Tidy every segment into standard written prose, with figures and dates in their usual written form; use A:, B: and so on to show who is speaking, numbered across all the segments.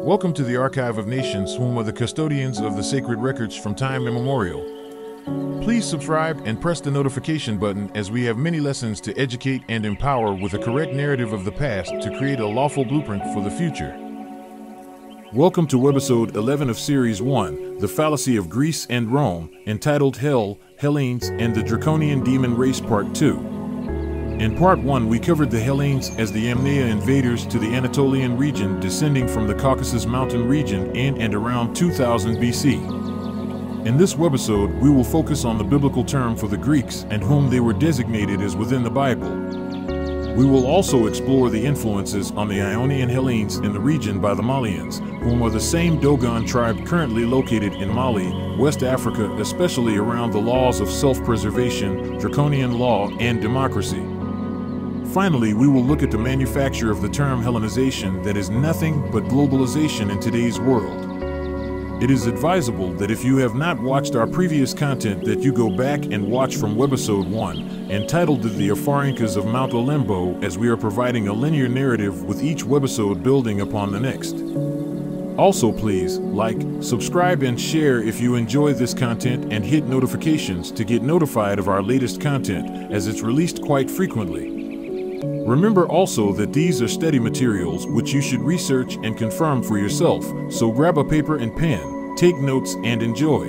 A: Welcome to the Archive of Nations, whom are the custodians of the sacred records from time immemorial. Please subscribe and press the notification button, as we have many lessons to educate and empower with a correct narrative of the past to create a lawful blueprint for the future. Welcome to webisode 11 of Series 1, The Fallacy of Greece and Rome, entitled Hell, Hellenes, and the Draconian Demon Race Part 2. In Part 1, we covered the Hellenes as the Amnea invaders to the Anatolian region descending from the Caucasus Mountain region in and around 2000 BC. In this webisode, we will focus on the biblical term for the Greeks and whom they were designated as within the Bible. We will also explore the influences on the Ionian Hellenes in the region by the Malians, whom are the same Dogon tribe currently located in Mali, West Africa, especially around the laws of self-preservation, Draconian law, and democracy. Finally, we will look at the manufacture of the term Hellenization that is nothing but globalization in today's world. It is advisable that if you have not watched our previous content that you go back and watch from webisode 1, entitled The Afarinkas of Mount Olembo, as we are providing a linear narrative with each webisode building upon the next. Also, please like, subscribe, and share if you enjoy this content, and hit notifications to get notified of our latest content, as it's released quite frequently. Remember also that these are study materials which you should research and confirm for yourself, so grab a paper and pen, take notes, and enjoy.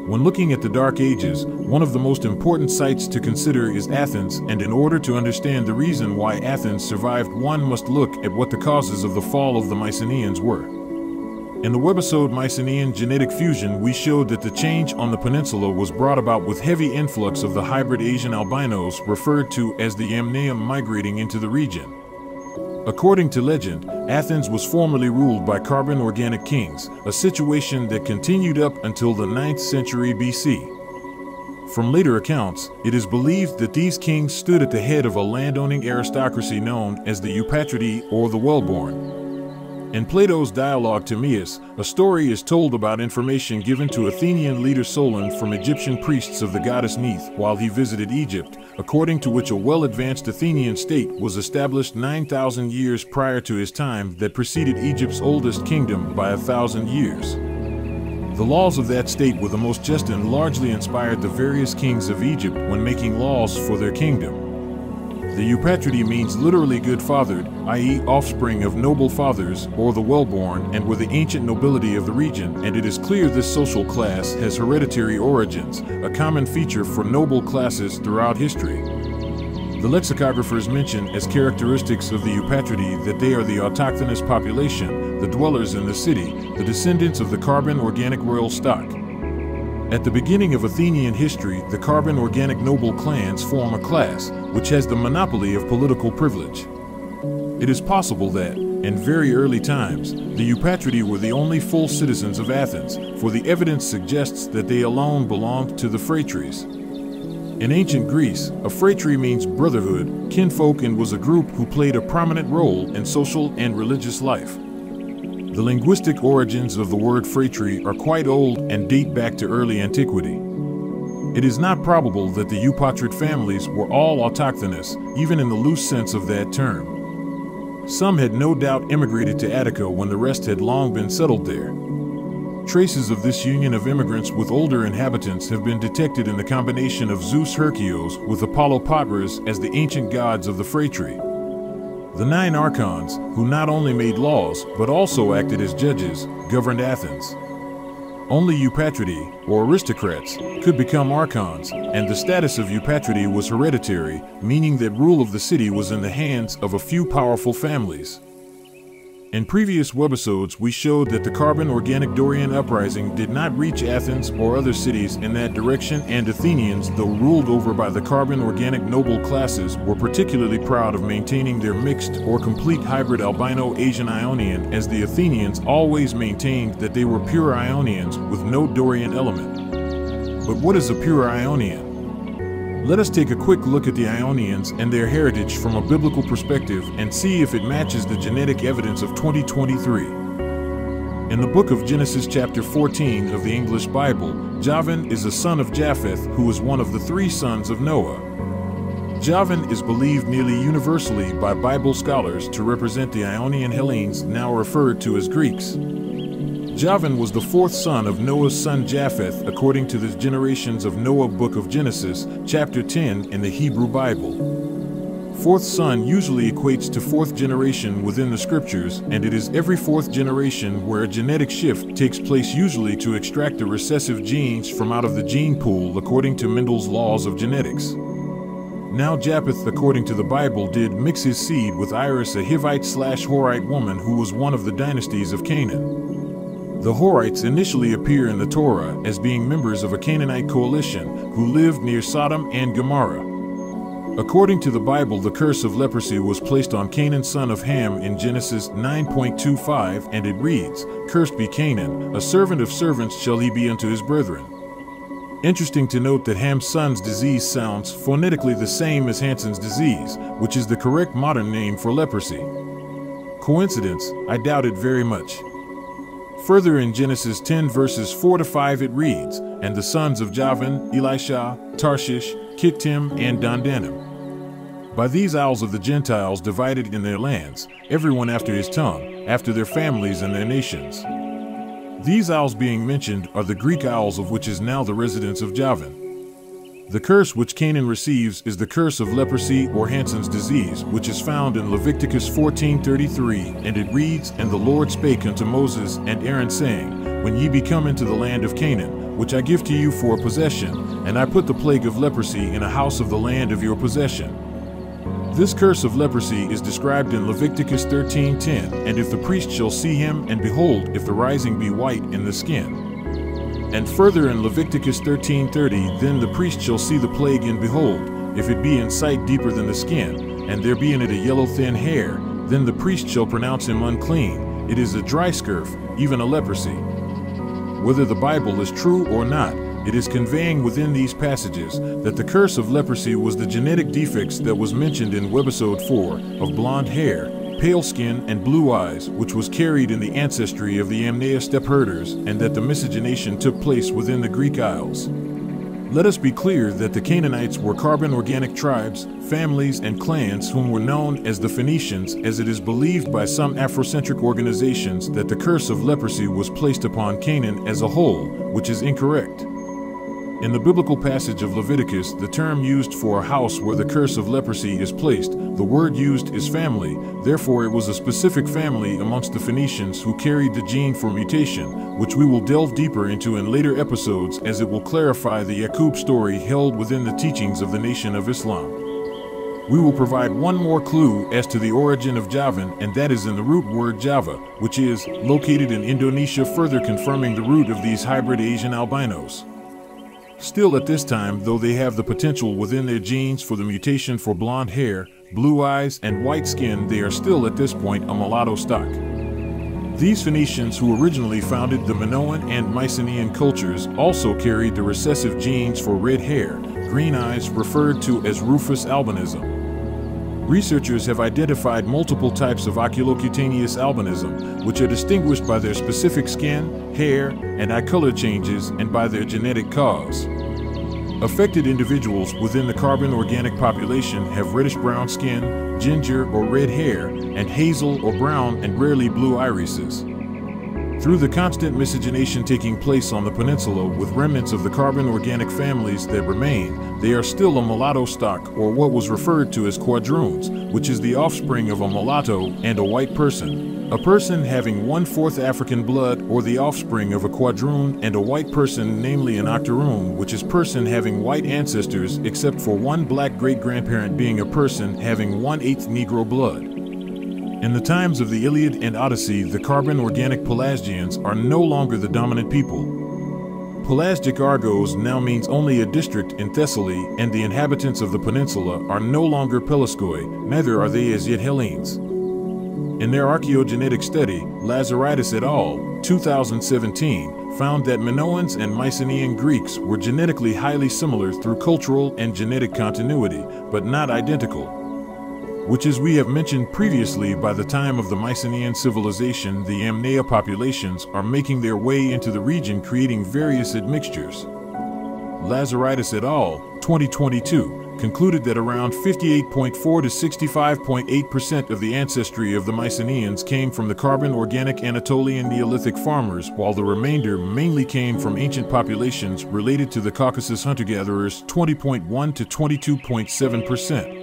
A: When looking at the Dark Ages, one of the most important sites to consider is Athens, and in order to understand the reason why Athens survived, one must look at what the causes of the fall of the Mycenaeans were. In the webisode Mycenaean Genetic Fusion, we showed that the change on the peninsula was brought about with heavy influx of the hybrid Asian albinos referred to as the Amnea migrating into the region. According to legend, Athens was formerly ruled by Carbon Organic kings, a situation that continued up until the 9th century BC. From later accounts, it is believed that these kings stood at the head of a landowning aristocracy known as the Eupatridae, or the Wellborn. In Plato's dialogue Timaeus, a story is told about information given to Athenian leader Solon from Egyptian priests of the goddess Neith while he visited Egypt, according to which a well-advanced Athenian state was established 9,000 years prior to his time that preceded Egypt's oldest kingdom by 1,000 years. The laws of that state were the most just and largely inspired the various kings of Egypt when making laws for their kingdom. The Eupatridae means literally good-fathered, i.e. offspring of noble fathers, or the well-born, and were the ancient nobility of the region, and it is clear this social class has hereditary origins, a common feature for noble classes throughout history. The lexicographers mention as characteristics of the Eupatridae that they are the autochthonous population, the dwellers in the city, the descendants of the Carbon Organic royal stock. At the beginning of Athenian history, the Carbon Organic noble clans form a class which has the monopoly of political privilege. It is possible that, in very early times, the Eupatridae were the only full citizens of Athens, for the evidence suggests that they alone belonged to the phratries. In ancient Greece, a phratry means brotherhood, kinfolk, and was a group who played a prominent role in social and religious life. The linguistic origins of the word phratry are quite old and date back to early antiquity. It is not probable that the Eupatrid families were all autochthonous, even in the loose sense of that term. Some had no doubt immigrated to Attica when the rest had long been settled there. Traces of this union of immigrants with older inhabitants have been detected in the combination of Zeus Hercules with Apollo Patras as the ancient gods of the phratry. The 9 archons, who not only made laws, but also acted as judges, governed Athens. Only Eupatridae, or aristocrats, could become archons, and the status of Eupatridae was hereditary, meaning that rule of the city was in the hands of a few powerful families. In previous webisodes, we showed that the Carbon Organic Dorian uprising did not reach Athens or other cities in that direction, and Athenians, though ruled over by the Carbon Organic noble classes, were particularly proud of maintaining their mixed or complete hybrid albino Asian Ionian, as the Athenians always maintained that they were pure Ionians with no Dorian element. But what is a pure Ionian? Let us take a quick look at the Ionians and their heritage from a biblical perspective and see if it matches the genetic evidence of 2023. In the book of Genesis chapter 14 of the English Bible, Javan is a son of Japheth, who was one of the 3 sons of Noah. Javan is believed nearly universally by Bible scholars to represent the Ionian Hellenes, now referred to as Greeks. Javan was the fourth son of Noah's son Japheth, according to the generations of Noah book of Genesis, chapter 10 in the Hebrew Bible. Fourth son usually equates to fourth generation within the scriptures, and it is every fourth generation where a genetic shift takes place, usually to extract the recessive genes from out of the gene pool according to Mendel's laws of genetics. Now Japheth, according to the Bible, did mix his seed with Iris, a Hivite/Horite woman who was one of the dynasties of Canaan. The Horites initially appear in the Torah as being members of a Canaanite coalition who lived near Sodom and Gomorrah. According to the Bible, the curse of leprosy was placed on Canaan son of Ham in Genesis 9:25, and it reads, "Cursed be Canaan, a servant of servants shall he be unto his brethren." Interesting to note that Ham's son's disease sounds phonetically the same as Hansen's disease, which is the correct modern name for leprosy. Coincidence? I doubt it very much. Further in Genesis 10 verses 4-5 it reads, "And the sons of Javan, Elisha, Tarshish, Kittim, and Dandanim. By these isles of the Gentiles divided in their lands, everyone after his tongue, after their families and their nations." These isles being mentioned are the Greek isles, of which is now the residence of Javan. The curse which Canaan receives is the curse of leprosy or Hansen's disease, which is found in Leviticus 14:33, and it reads, "And the Lord spake unto Moses and Aaron, saying, When ye be come into the land of Canaan, which I give to you for a possession, and I put the plague of leprosy in a house of the land of your possession." This curse of leprosy is described in Leviticus 13:10, "And if the priest shall see him, and behold, if the rising be white in the skin." And further in Leviticus 13:30, "Then the priest shall see the plague, and behold, if it be in sight deeper than the skin, and there be in it a yellow thin hair, then the priest shall pronounce him unclean. It is a dry scurf, even a leprosy." Whether the Bible is true or not, it is conveying within these passages that the curse of leprosy was the genetic defects that was mentioned in webisode 4 of blonde hair, pale skin, and blue eyes, which was carried in the ancestry of the Amnea steppe herders, and that the miscegenation took place within the Greek Isles. Let us be clear that the Canaanites were carbon organic tribes, families, and clans whom were known as the Phoenicians, as it is believed by some Afrocentric organizations that the curse of leprosy was placed upon Canaan as a whole, which is incorrect. In the biblical passage of Leviticus, the term used for a house where the curse of leprosy is placed, the word used is family. Therefore, it was a specific family amongst the Phoenicians who carried the gene for mutation, which we will delve deeper into in later episodes, as it will clarify the Yaqub story held within the teachings of the Nation of Islam. We will provide one more clue as to the origin of Javan, and that is in the root word Java, which is located in Indonesia, further confirming the root of these hybrid Asian albinos. Still at this time, though they have the potential within their genes for the mutation for blonde hair, blue eyes, and white skin, they are still at this point a mulatto stock. These Phoenicians, who originally founded the Minoan and Mycenaean cultures, also carried the recessive genes for red hair, green eyes, referred to as rufous albinism. Researchers have identified multiple types of oculocutaneous albinism, which are distinguished by their specific skin, hair, and eye color changes, and by their genetic cause. Affected individuals within the carbon organic population have reddish-brown skin, ginger or red hair, and hazel or brown and rarely blue irises. Through the constant miscegenation taking place on the peninsula with remnants of the carbon organic families that remain, they are still a mulatto stock, or what was referred to as quadroons, which is the offspring of a mulatto and a white person. A person having 1/4 African blood, or the offspring of a quadroon and a white person, namely an octoroon, which is person having white ancestors except for one black great-grandparent being a person having 1/8 Negro blood. In the times of the Iliad and Odyssey, the carbon organic Pelasgians are no longer the dominant people. Pelasgic Argos now means only a district in Thessaly, and the inhabitants of the peninsula are no longer Pelasgoi, neither are they as yet Hellenes. In their archaeogenetic study, Lazaridis et al., 2017, found that Minoans and Mycenaean Greeks were genetically highly similar through cultural and genetic continuity, but not identical. Which, as we have mentioned previously, by the time of the Mycenaean civilization, the Amnea populations are making their way into the region, creating various admixtures. Lazaridis et al., 2022, concluded that around 58.4 to 65.8% of the ancestry of the Mycenaeans came from the Carbon Organic Anatolian Neolithic farmers, while the remainder mainly came from ancient populations related to the Caucasus hunter-gatherers, 20.1 to 22.7%.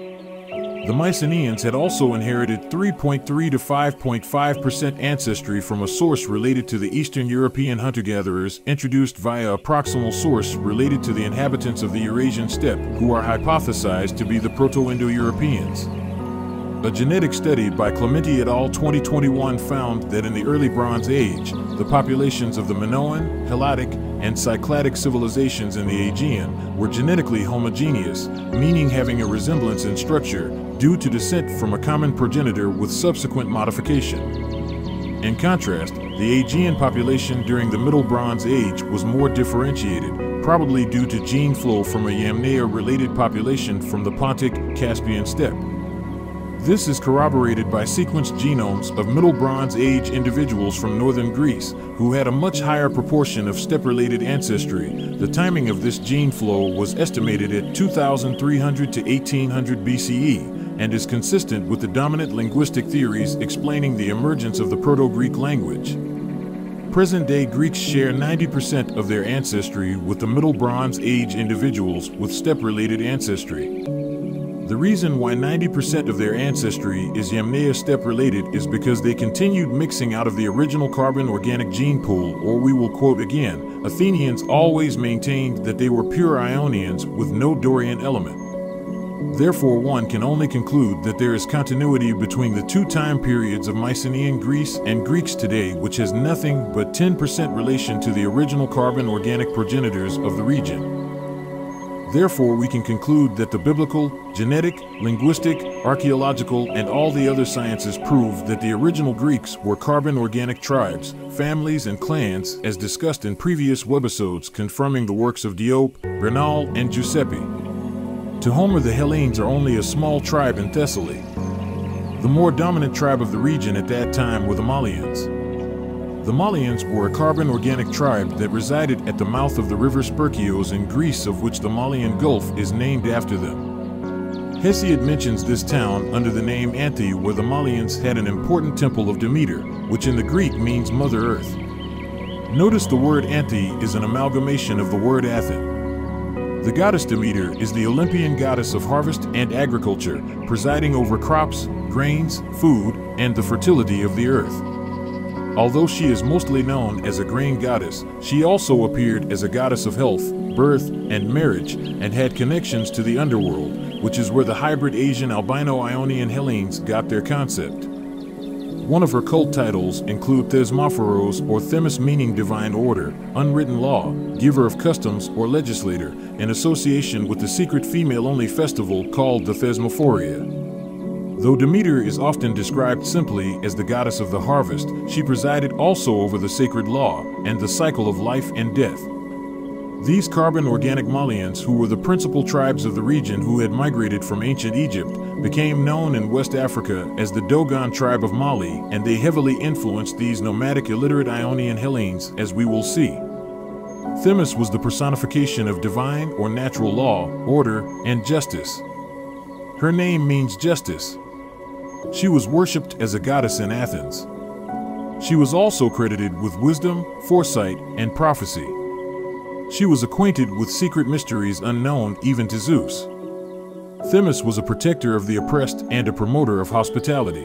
A: The Mycenaeans had also inherited 3.3 to 5.5% ancestry from a source related to the Eastern European hunter-gatherers introduced via a proximal source related to the inhabitants of the Eurasian steppe, who are hypothesized to be the Proto-Indo-Europeans. A genetic study by Clementi et al. 2021 found that in the early Bronze Age, the populations of the Minoan, Helladic, and Cycladic civilizations in the Aegean were genetically homogeneous, meaning having a resemblance in structure due to descent from a common progenitor with subsequent modification. In contrast, the Aegean population during the Middle Bronze Age was more differentiated, probably due to gene flow from a Yamnaya-related population from the Pontic-Caspian steppe. This is corroborated by sequenced genomes of Middle Bronze Age individuals from northern Greece, who had a much higher proportion of steppe-related ancestry. The timing of this gene flow was estimated at 2300 to 1800 BCE, and is consistent with the dominant linguistic theories explaining the emergence of the Proto-Greek language. Present-day Greeks share 90% of their ancestry with the Middle Bronze Age individuals with steppe-related ancestry. The reason why 90% of their ancestry is Yamnaya steppe-related is because they continued mixing out of the original carbon organic gene pool, or we will quote again, Athenians always maintained that they were pure Ionians with no Dorian element. Therefore, one can only conclude that there is continuity between the two time periods of Mycenaean Greece and Greeks today, which has nothing but 10% relation to the original carbon organic progenitors of the region. Therefore, we can conclude that the biblical, genetic, linguistic, archaeological, and all the other sciences prove that the original Greeks were carbon organic tribes, families, and clans, as discussed in previous webisodes confirming the works of Diop, Bernal, and Giuseppe. To Homer, the Hellenes are only a small tribe in Thessaly. The more dominant tribe of the region at that time were the Malians. The Malians were a carbon organic tribe that resided at the mouth of the river Spercheios in Greece, of which the Malian Gulf is named after them. Hesiod mentions this town under the name Anthe, where the Malians had an important temple of Demeter, which in the Greek means Mother Earth. Notice the word Anthe is an amalgamation of the word Athen. The goddess Demeter is the Olympian goddess of harvest and agriculture, presiding over crops, grains, food, and the fertility of the earth. Although she is mostly known as a grain goddess, she also appeared as a goddess of health, birth, and marriage, and had connections to the underworld, which is where the hybrid Asian albino-Ionian Hellenes got their concept. One of her cult titles include Thesmophoros, or Themis, meaning divine order, unwritten law, giver of customs, or legislator, in association with the secret female-only festival called the Thesmophoria. Though Demeter is often described simply as the goddess of the harvest, she presided also over the sacred law and the cycle of life and death. These carbon organic Malians, who were the principal tribes of the region who had migrated from ancient Egypt, became known in West Africa as the Dogon tribe of Mali, and they heavily influenced these nomadic illiterate Ionian Hellenes, as we will see. Themis was the personification of divine or natural law, order, and justice. Her name means justice. She was worshipped as a goddess in Athens. She was also credited with wisdom, foresight, and prophecy. She was acquainted with secret mysteries unknown even to Zeus. Themis was a protector of the oppressed and a promoter of hospitality.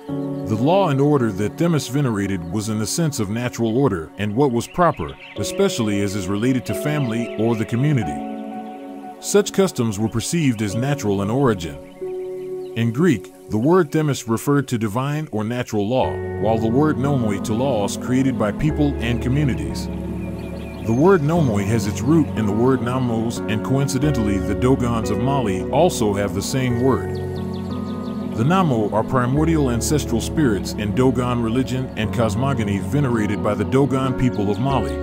A: The law and order that Themis venerated was in the sense of natural order and what was proper, especially as is related to family or the community. Such customs were perceived as natural in origin. In Greek, the word Themis referred to divine or natural law, while the word nomoi to laws created by people and communities. The word nomoi has its root in the word namos, and coincidentally the Dogons of Mali also have the same word. The Namo are primordial ancestral spirits in Dogon religion and cosmogony venerated by the Dogon people of Mali.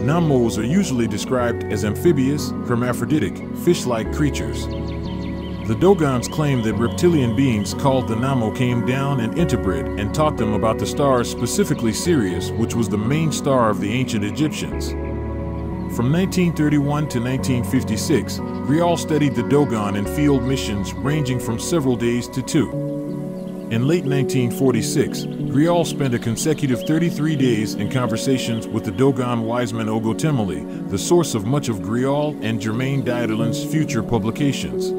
A: Namos are usually described as amphibious, hermaphroditic, fish-like creatures. The Dogons claim that reptilian beings called the Namo came down and interbred and taught them about the stars, specifically Sirius, which was the main star of the ancient Egyptians. From 1931 to 1956, Grial studied the Dogon in field missions ranging from several days to 2. In late 1946, Grial spent a consecutive 33 days in conversations with the Dogon wiseman Ogotemali, the source of much of Grial and Germain Dieterlin's future publications.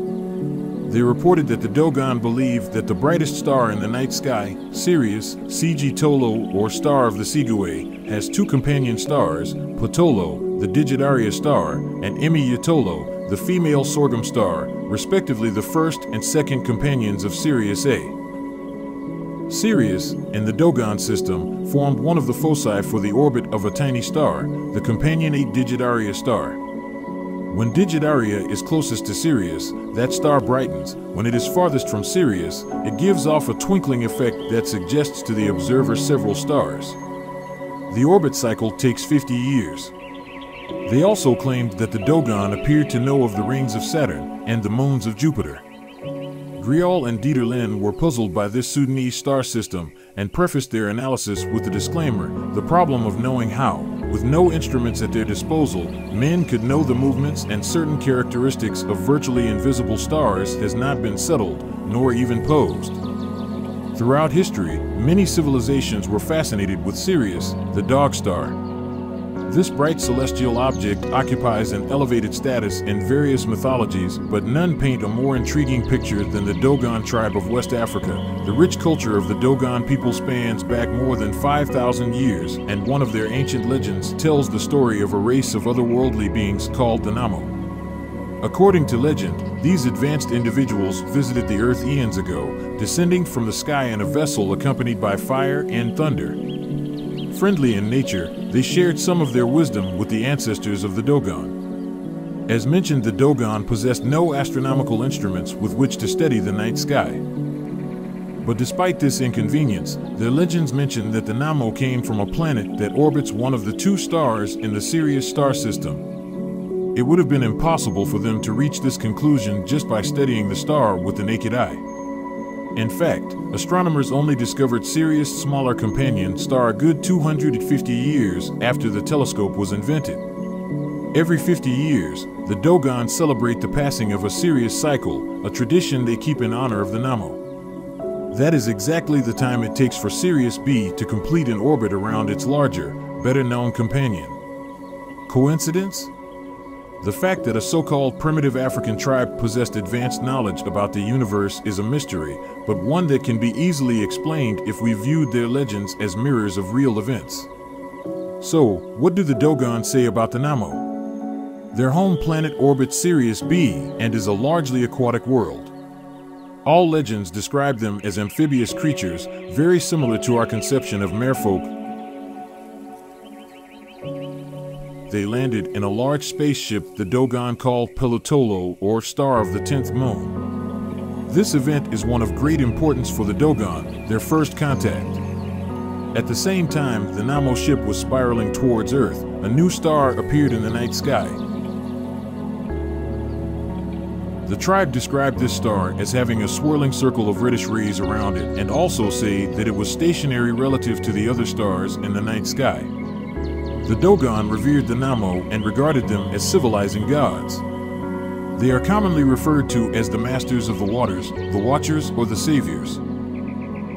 A: They reported that the Dogon believed that the brightest star in the night sky, Sirius, Cg Tolo or Star of the Sigüe, has 2 companion stars, Potolo, the Digitaria star, and Emi Yatolo, the female sorghum star, respectively the first and second companions of Sirius A. Sirius, in the Dogon system, formed one of the foci for the orbit of a tiny star, the companion 8 Digitaria star. When Digitaria is closest to Sirius, that star brightens. When it is farthest from Sirius, it gives off a twinkling effect that suggests to the observer several stars. The orbit cycle takes 50 years. They also claimed that the Dogon appeared to know of the rings of Saturn and the moons of Jupiter. Grial and Dieterlin were puzzled by this Sudanese star system and prefaced their analysis with the disclaimer, the problem of knowing how. With no instruments at their disposal, men could know the movements and certain characteristics of virtually invisible stars has not been settled, nor even posed. Throughout history, many civilizations were fascinated with Sirius, the dog star. This bright celestial object occupies an elevated status in various mythologies, but none paint a more intriguing picture than the Dogon tribe of West Africa. The rich culture of the Dogon people spans back more than 5,000 years, and one of their ancient legends tells the story of a race of otherworldly beings called the Namo. According to legend, these advanced individuals visited the earth eons ago, descending from the sky in a vessel accompanied by fire and thunder. Friendly in nature, they shared some of their wisdom with the ancestors of the Dogon. As mentioned, the Dogon possessed no astronomical instruments with which to study the night sky. But despite this inconvenience, their legends mention that the Namo came from a planet that orbits one of the 2 stars in the Sirius star system. It would have been impossible for them to reach this conclusion just by studying the star with the naked eye. In fact, astronomers only discovered Sirius' smaller companion star a good 250 years after the telescope was invented. Every 50 years, the Dogon celebrate the passing of a Sirius cycle, a tradition they keep in honor of the Namo. That is exactly the time it takes for Sirius B to complete an orbit around its larger, better-known companion. Coincidence? The fact that a so-called primitive African tribe possessed advanced knowledge about the universe is a mystery, but one that can be easily explained if we viewed their legends as mirrors of real events. So, what do the Dogon say about the Namo? Their home planet orbits Sirius B and is a largely aquatic world. All legends describe them as amphibious creatures, very similar to our conception of merfolk. They landed in a large spaceship the Dogon called Pelotolo, or Star of the 10th Moon. This event is one of great importance for the Dogon, their first contact. At the same time the Namo ship was spiraling towards Earth, a new star appeared in the night sky. The tribe described this star as having a swirling circle of reddish rays around it, and also say that it was stationary relative to the other stars in the night sky. The Dogon revered the Namo and regarded them as civilizing gods. They are commonly referred to as the masters of the waters, the watchers, or the saviors.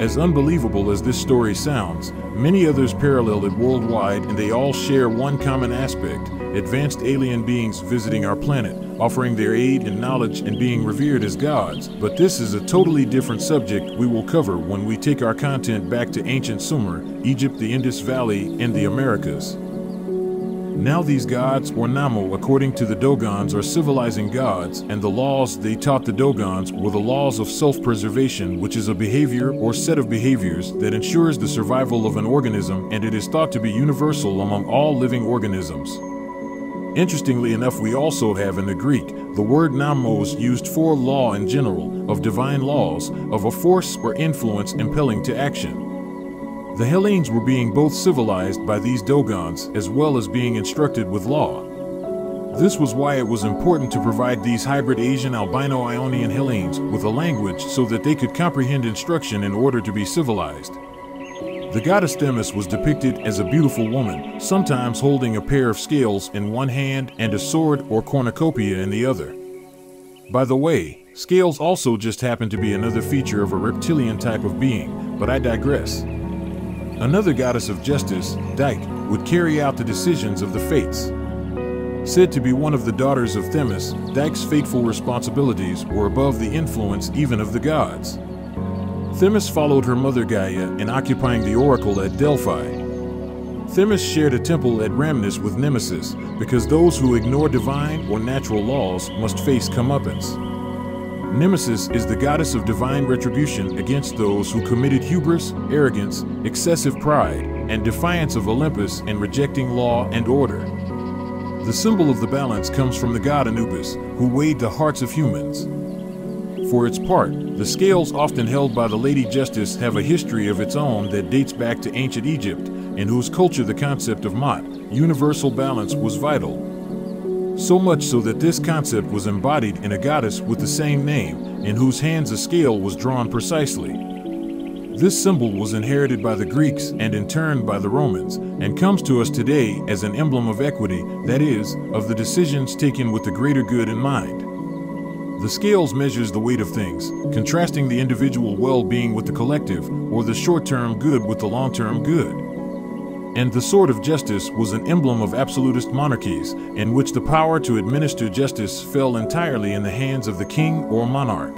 A: As unbelievable as this story sounds, many others parallel it worldwide, and they all share one common aspect: advanced alien beings visiting our planet, offering their aid and knowledge and being revered as gods. But this is a totally different subject we will cover when we take our content back to ancient Sumer, Egypt, the Indus Valley, and the Americas. Now these gods, or Namo, according to the Dogons, are civilizing gods, and the laws they taught the Dogons were the laws of self-preservation, which is a behavior or set of behaviors that ensures the survival of an organism, and it is thought to be universal among all living organisms. Interestingly enough, we also have in the Greek the word namos used for law in general, of divine laws, of a force or influence impelling to action. The Hellenes were being both civilized by these Dogons as well as being instructed with law. This was why it was important to provide these hybrid Asian albino Ionian Hellenes with a language so that they could comprehend instruction in order to be civilized. The goddess Themis was depicted as a beautiful woman, sometimes holding a pair of scales in one hand and a sword or cornucopia in the other. By the way, scales also just happen to be another feature of a reptilian type of being, but I digress. Another goddess of justice, Dike, would carry out the decisions of the fates. Said to be one of the daughters of Themis, Dike's fateful responsibilities were above the influence even of the gods. Themis followed her mother Gaia in occupying the oracle at Delphi. Themis shared a temple at Rhamnus with Nemesis, because those who ignore divine or natural laws must face comeuppance. Nemesis is the goddess of divine retribution against those who committed hubris, arrogance, excessive pride, and defiance of Olympus in rejecting law and order. The symbol of the balance comes from the god Anubis, who weighed the hearts of humans. For its part, the scales often held by the Lady Justice have a history of its own that dates back to ancient Egypt, in whose culture the concept of Mot, universal balance, was vital. So much so that this concept was embodied in a goddess with the same name, in whose hands a scale was drawn precisely. This symbol was inherited by the Greeks and in turn by the Romans, and comes to us today as an emblem of equity, that is, of the decisions taken with the greater good in mind. The scales measures the weight of things, contrasting the individual well-being with the collective, or the short-term good with the long-term good. And the sword of justice was an emblem of absolutist monarchies, in which the power to administer justice fell entirely in the hands of the king or monarch.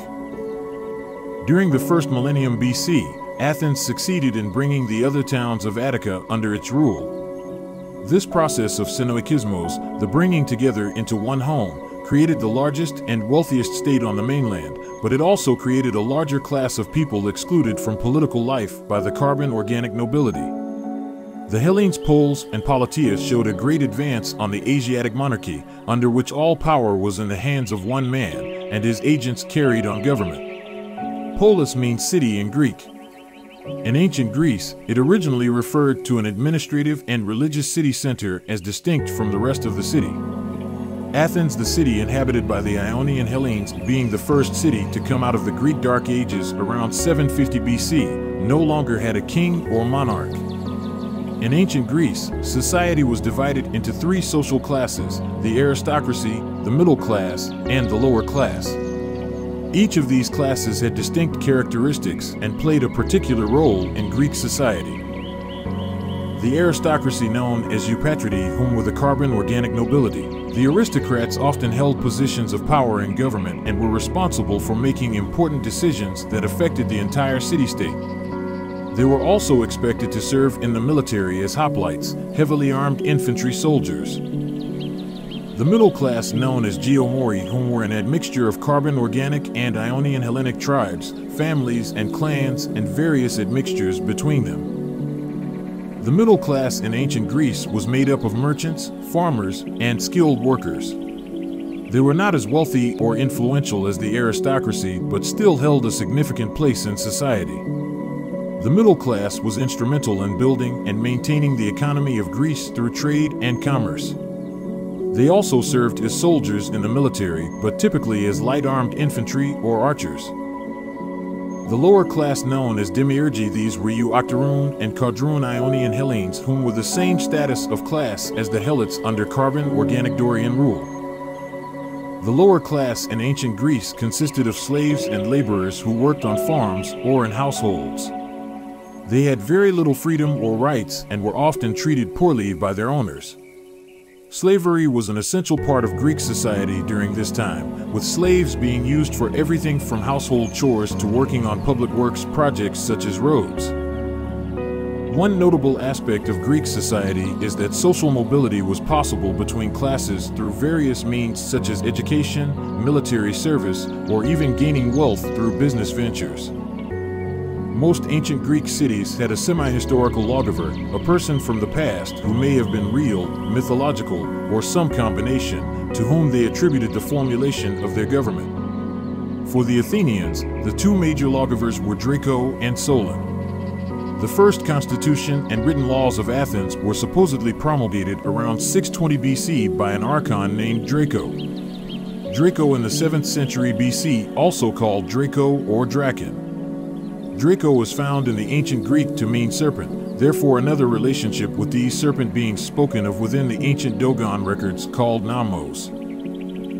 A: During the first millennium BC, Athens succeeded in bringing the other towns of Attica under its rule. This process of synoikismos, the bringing together into one home, created the largest and wealthiest state on the mainland, but it also created a larger class of people excluded from political life by the Carbon Organic Nobility. The Hellenes, Poles, and Politias showed a great advance on the Asiatic monarchy, under which all power was in the hands of one man, and his agents carried on government. Polis means city in Greek. In ancient Greece, it originally referred to an administrative and religious city center as distinct from the rest of the city. Athens, the city inhabited by the Ionian Hellenes, being the first city to come out of the Greek Dark Ages around 750 BC, no longer had a king or monarch. In ancient Greece, society was divided into three social classes: the aristocracy, the middle class, and the lower class. Each of these classes had distinct characteristics and played a particular role in Greek society. The aristocracy, known as Eupatridae, whom were the Carbon Organic Nobility. The aristocrats often held positions of power in government and were responsible for making important decisions that affected the entire city-state. They were also expected to serve in the military as hoplites, heavily armed infantry soldiers. The middle class, known as Geomori, whom were an admixture of Carbon Organic and Ionian Hellenic tribes, families, and clans, and various admixtures between them. The middle class in ancient Greece was made up of merchants, farmers, and skilled workers. They were not as wealthy or influential as the aristocracy, but still held a significant place in society. The middle class was instrumental in building and maintaining the economy of Greece through trade and commerce. They also served as soldiers in the military, but typically as light-armed infantry or archers. The lower class, known as demiurgi, these were Euoctoroon and Quadroon Ionian Hellenes, whom were the same status of class as the Helots under Carbon Organic Dorian rule. The lower class in ancient Greece consisted of slaves and laborers who worked on farms or in households. They had very little freedom or rights and were often treated poorly by their owners. Slavery was an essential part of Greek society during this time, with slaves being used for everything from household chores to working on public works projects such as roads. One notable aspect of Greek society is that social mobility was possible between classes through various means such as education, military service, or even gaining wealth through business ventures. Most ancient Greek cities had a semi-historical lawgiver, a person from the past who may have been real, mythological, or some combination, to whom they attributed the formulation of their government. For the Athenians, the two major lawgivers were Draco and Solon. The first constitution and written laws of Athens were supposedly promulgated around 620 BC by an archon named Draco. Draco in the 7th century BC, also called Draco or Dracon. Draco was found in the ancient Greek to mean serpent, therefore another relationship with these serpent beings spoken of within the ancient Dogon records called Namos.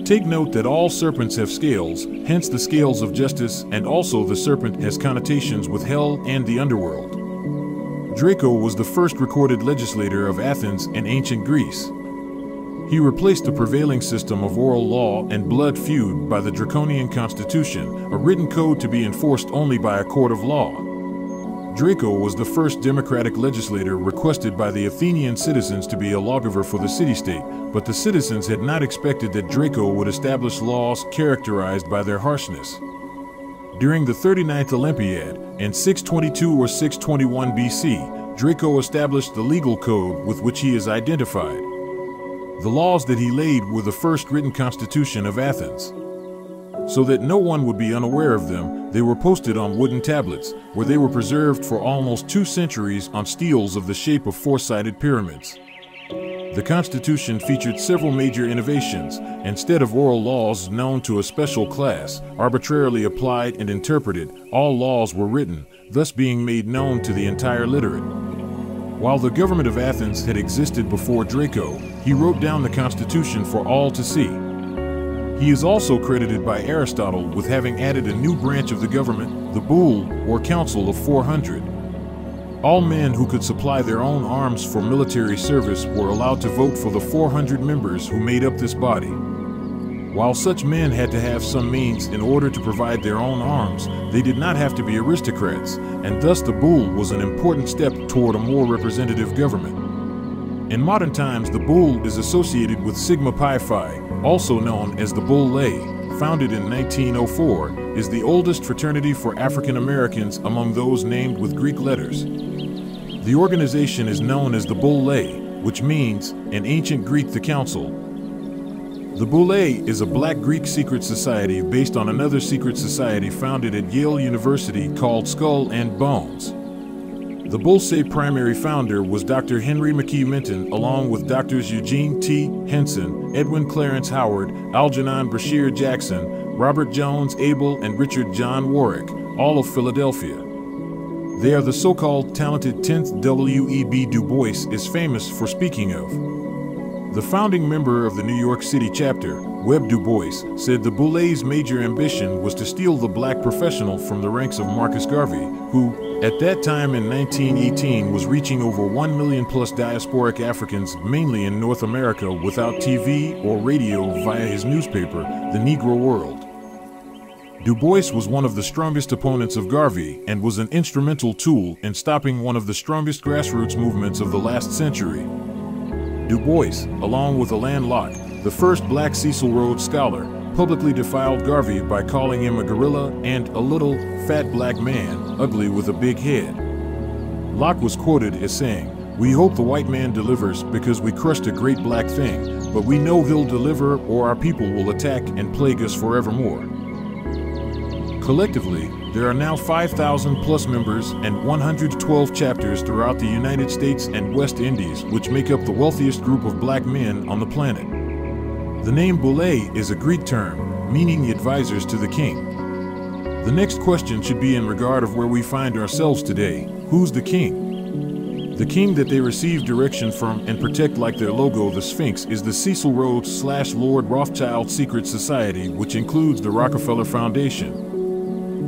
A: Take note that all serpents have scales, hence the scales of justice, and also the serpent has connotations with hell and the underworld. Draco was the first recorded legislator of Athens and ancient Greece. He replaced the prevailing system of oral law and blood feud by the Draconian Constitution, a written code to be enforced only by a court of law. Draco was the first democratic legislator requested by the Athenian citizens to be a lawgiver for the city-state, but the citizens had not expected that Draco would establish laws characterized by their harshness. During the 39th Olympiad, in 622 or 621 BC, Draco established the legal code with which he is identified. The laws that he laid were the first written constitution of Athens. So that no one would be unaware of them, they were posted on wooden tablets, where they were preserved for almost 2 centuries on steels of the shape of 4-sided pyramids. The Constitution featured several major innovations. Instead of oral laws known to a special class, arbitrarily applied and interpreted, all laws were written, thus being made known to the entire literate. While the government of Athens had existed before Draco, he wrote down the Constitution for all to see. He is also credited by Aristotle with having added a new branch of the government, the Boule, or Council of 400. All men who could supply their own arms for military service were allowed to vote for the 400 members who made up this body. While such men had to have some means in order to provide their own arms, they did not have to be aristocrats, and thus the Boule was an important step toward a more representative government. In modern times, the Boule is associated with Sigma Pi Phi, also known as the Boule, founded in 1904, is the oldest fraternity for African Americans among those named with Greek letters. The organization is known as the Boule, which means, in ancient Greek, the council. The Boule is a black Greek secret society based on another secret society founded at Yale University called Skull and Bones. The Boule primary founder was Dr. Henry McKee Minton, along with Drs. Eugene T. Henson, Edwin Clarence Howard, Algernon Brashear Jackson, Robert Jones Abel, and Richard John Warwick, all of Philadelphia. They are the so-called talented 10th W.E.B. Du Bois is famous for speaking of. The founding member of the New York City chapter, Webb Du Bois, said the Boule's major ambition was to steal the black professional from the ranks of Marcus Garvey, who, at that time in 1918, was reaching over 1 million plus diasporic Africans, mainly in North America, without TV or radio via his newspaper, The Negro World. Du Bois was one of the strongest opponents of Garvey and was an instrumental tool in stopping one of the strongest grassroots movements of the last century. Du Bois, along with Alain Locke, the first black Cecil Rhodes scholar, publicly defiled Garvey by calling him a gorilla and a little, fat black man, ugly with a big head. Locke was quoted as saying, "We hope the white man delivers because we crushed a great black thing, but we know he'll deliver or our people will attack and plague us forevermore." Collectively, there are now 5,000 plus members and 112 chapters throughout the United States and West Indies, which make up the wealthiest group of black men on the planet. The name Boule is a Greek term, meaning the advisors to the king. The next question should be in regard of where we find ourselves today. Who's the king? The king that they receive direction from and protect like their logo, the Sphinx, is the Cecil Rhodes / Lord Rothschild Secret Society, which includes the Rockefeller Foundation.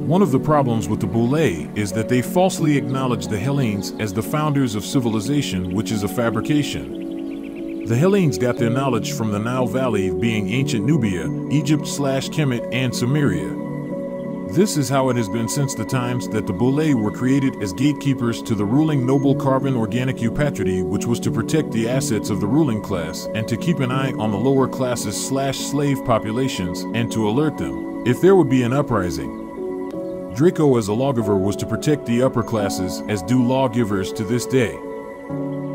A: One of the problems with the Boule is that they falsely acknowledge the Hellenes as the founders of civilization, which is a fabrication. The Hellenes got their knowledge from the Nile Valley, being ancient Nubia, Egypt / Kemet, and Sumeria. This is how it has been since the times that the Boule were created as gatekeepers to the ruling noble Carbon Organic Nobility, which was to protect the assets of the ruling class and to keep an eye on the lower classes / slave populations and to alert them if there would be an uprising. Draco as a lawgiver was to protect the upper classes, as do lawgivers to this day.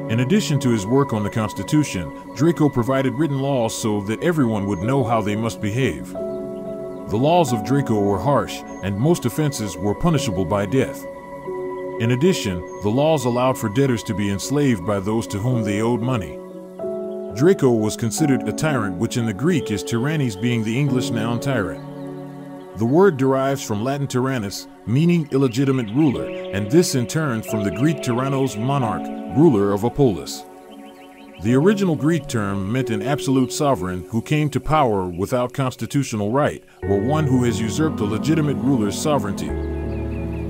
A: In addition to his work on the Constitution, Draco provided written laws so that everyone would know how they must behave. The laws of Draco were harsh, and most offenses were punishable by death. In addition, the laws allowed for debtors to be enslaved by those to whom they owed money. Draco was considered a tyrant, which in the Greek is tyrannis, being the English noun tyrant. The word derives from Latin tyrannus, meaning illegitimate ruler, and this in turn from the Greek tyrannos, monarch, ruler of a polis. The original Greek term meant an absolute sovereign who came to power without constitutional right, or one who has usurped a legitimate ruler's sovereignty.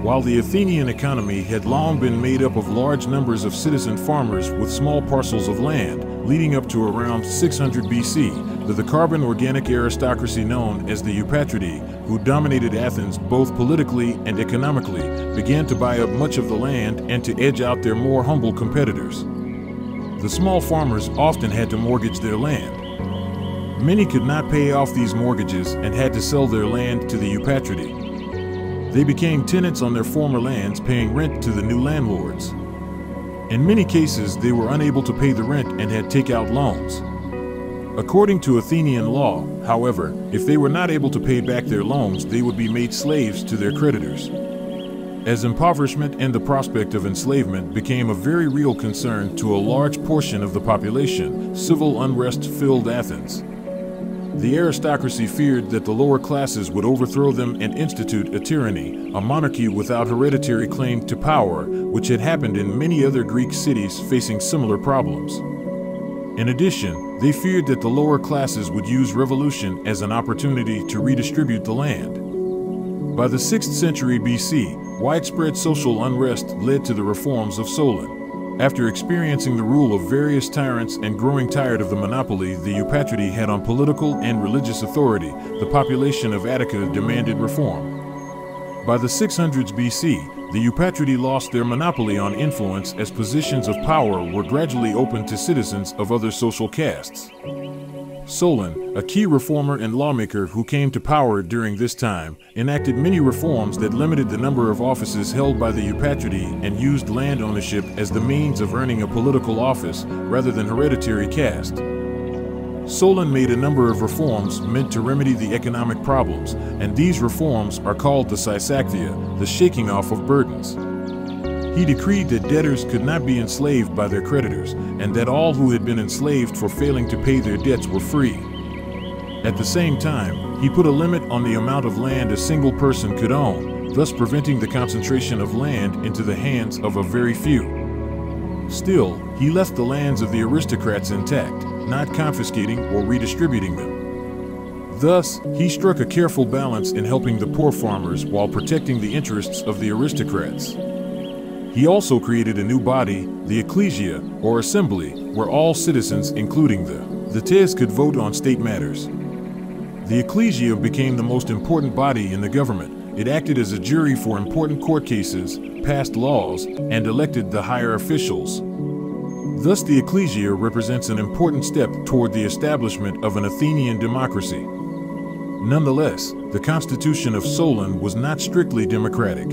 A: While the Athenian economy had long been made up of large numbers of citizen farmers with small parcels of land, leading up to around 600 BC, the Carbon Organic aristocracy known as the Eupatridae, who dominated Athens both politically and economically, began to buy up much of the land and to edge out their more humble competitors. The small farmers often had to mortgage their land. Many could not pay off these mortgages and had to sell their land to the Eupatridae. They became tenants on their former lands, paying rent to the new landlords. In many cases, they were unable to pay the rent and had take-out loans. According to Athenian law, however, if they were not able to pay back their loans, they would be made slaves to their creditors. As impoverishment and the prospect of enslavement became a very real concern to a large portion of the population, civil unrest filled Athens. The aristocracy feared that the lower classes would overthrow them and institute a tyranny, a monarchy without hereditary claim to power, which had happened in many other Greek cities facing similar problems. In addition, they feared that the lower classes would use revolution as an opportunity to redistribute the land. By the 6th century BC, widespread social unrest led to the reforms of Solon. After experiencing the rule of various tyrants and growing tired of the monopoly the Eupatridae had on political and religious authority, the population of Attica demanded reform. By the 600s BC, the Eupatridae lost their monopoly on influence as positions of power were gradually opened to citizens of other social castes. Solon, a key reformer and lawmaker who came to power during this time, enacted many reforms that limited the number of offices held by the Eupatridae and used land ownership as the means of earning a political office rather than hereditary caste. Solon made a number of reforms meant to remedy the economic problems, and these reforms are called the Sysacthia, the shaking off of burdens. He decreed that debtors could not be enslaved by their creditors, and that all who had been enslaved for failing to pay their debts were free. At the same time, he put a limit on the amount of land a single person could own, thus preventing the concentration of land into the hands of a very few. Still, he left the lands of the aristocrats intact, not confiscating or redistributing them. Thus, he struck a careful balance in helping the poor farmers while protecting the interests of the aristocrats. He also created a new body, the ecclesia, or assembly, where all citizens, including the tes, could vote on state matters. The ecclesia became the most important body in the government. It acted as a jury for important court cases, passed laws, and elected the higher officials. Thus, the ecclesia represents an important step toward the establishment of an Athenian democracy. Nonetheless, the constitution of Solon was not strictly democratic.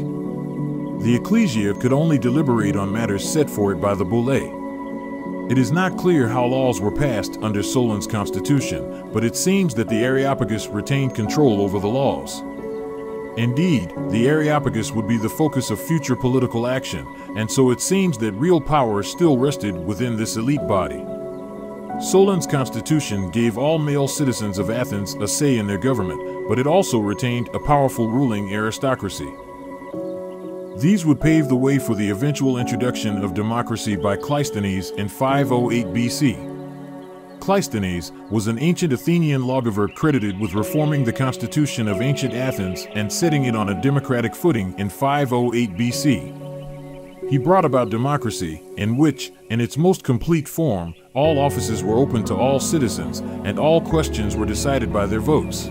A: The ecclesia could only deliberate on matters set for it by the Boule. It is not clear how laws were passed under Solon's constitution, but it seems that the Areopagus retained control over the laws. Indeed, the Areopagus would be the focus of future political action, and so it seems that real power still rested within this elite body. Solon's constitution gave all male citizens of Athens a say in their government, but it also retained a powerful ruling aristocracy. These would pave the way for the eventual introduction of democracy by Cleisthenes in 508 BC. Cleisthenes was an ancient Athenian lawgiver credited with reforming the constitution of ancient Athens and setting it on a democratic footing in 508 BC. He brought about democracy, in which, in its most complete form, all offices were open to all citizens, and all questions were decided by their votes.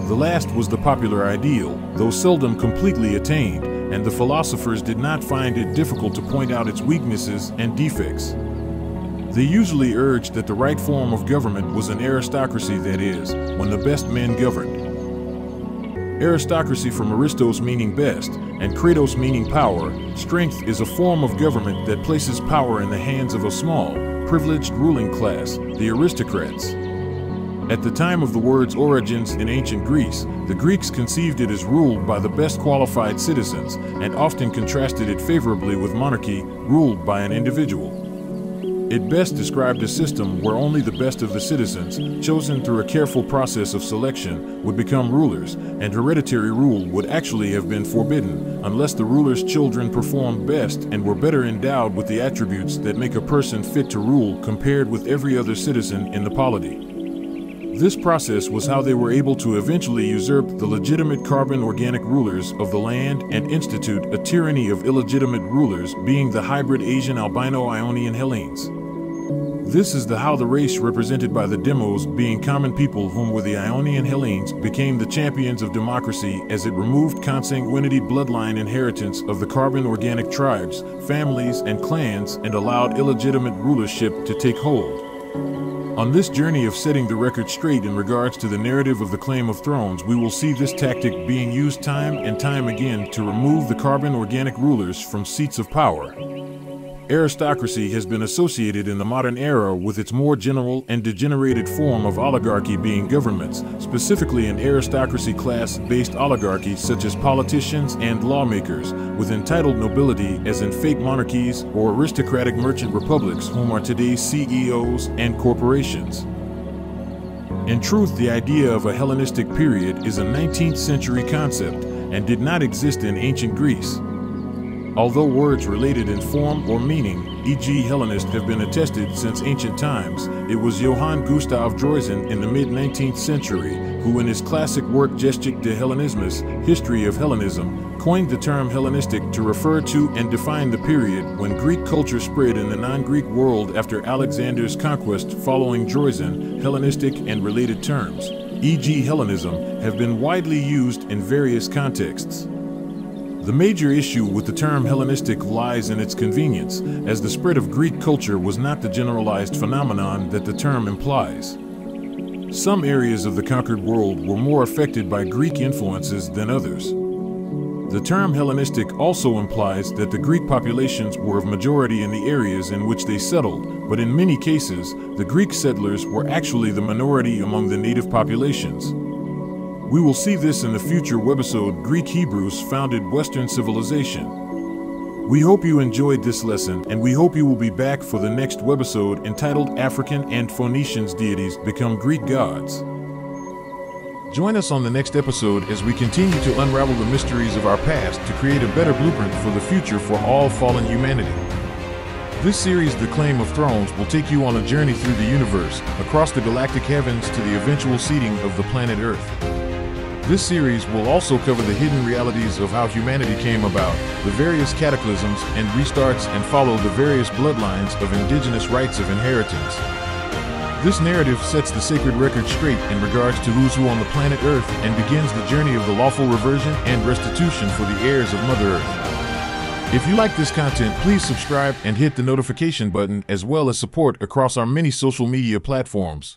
A: The last was the popular ideal, though seldom completely attained, and the philosophers did not find it difficult to point out its weaknesses and defects. They usually urged that the right form of government was an aristocracy, that is, when the best men governed. Aristocracy from aristos meaning best, and kratos meaning power, strength is a form of government that places power in the hands of a small, privileged ruling class, the aristocrats. At the time of the word's origins in ancient Greece, the Greeks conceived it as ruled by the best qualified citizens, and often contrasted it favorably with monarchy, ruled by an individual. It best described a system where only the best of the citizens, chosen through a careful process of selection, would become rulers, and hereditary rule would actually have been forbidden, unless the ruler's children performed best and were better endowed with the attributes that make a person fit to rule compared with every other citizen in the polity. This process was how they were able to eventually usurp the legitimate carbon organic rulers of the land and institute a tyranny of illegitimate rulers, being the hybrid Asian albino Ionian Hellenes. This is how the race represented by the demos, being common people whom were the Ionian Hellenes, became the champions of democracy as it removed consanguinity bloodline inheritance of the carbon organic tribes, families, and clans and allowed illegitimate rulership to take hold. On this journey of setting the record straight in regards to the narrative of the claim of thrones, we will see this tactic being used time and time again to remove the carbon organic rulers from seats of power. Aristocracy has been associated in the modern era with its more general and degenerated form of oligarchy, being governments, specifically an aristocracy class-based oligarchy such as politicians and lawmakers, with entitled nobility as in fake monarchies or aristocratic merchant republics, whom are today's CEOs and corporations. In truth, the idea of a Hellenistic period is a 19th century concept and did not exist in ancient Greece. Although words related in form or meaning, e.g. Hellenist, have been attested since ancient times, it was Johann Gustav Droysen in the mid-19th century who, in his classic work Geschichte des Hellenismus, History of Hellenism, coined the term Hellenistic to refer to and define the period when Greek culture spread in the non-Greek world after Alexander's conquest. Following Droysen, Hellenistic and related terms, e.g. Hellenism, have been widely used in various contexts. The major issue with the term Hellenistic lies in its convenience, as the spread of Greek culture was not the generalized phenomenon that the term implies. Some areas of the conquered world were more affected by Greek influences than others. The term Hellenistic also implies that the Greek populations were of majority in the areas in which they settled, but in many cases, the Greek settlers were actually the minority among the native populations. We will see this in the future webisode Greek Hebrews Founded Western Civilization. We hope you enjoyed this lesson, and we hope you will be back for the next webisode entitled African and Phoenicians Deities Become Greek Gods. Join us on the next episode as we continue to unravel the mysteries of our past to create a better blueprint for the future for all fallen humanity. This series, The Claim of Thrones, will take you on a journey through the universe, across the galactic heavens to the eventual seeding of the planet Earth. This series will also cover the hidden realities of how humanity came about, the various cataclysms and restarts, and follow the various bloodlines of indigenous rights of inheritance. This narrative sets the sacred record straight in regards to who's who on the planet Earth and begins the journey of the lawful reversion and restitution for the heirs of Mother Earth. If you like this content, please subscribe and hit the notification button, as well as support across our many social media platforms.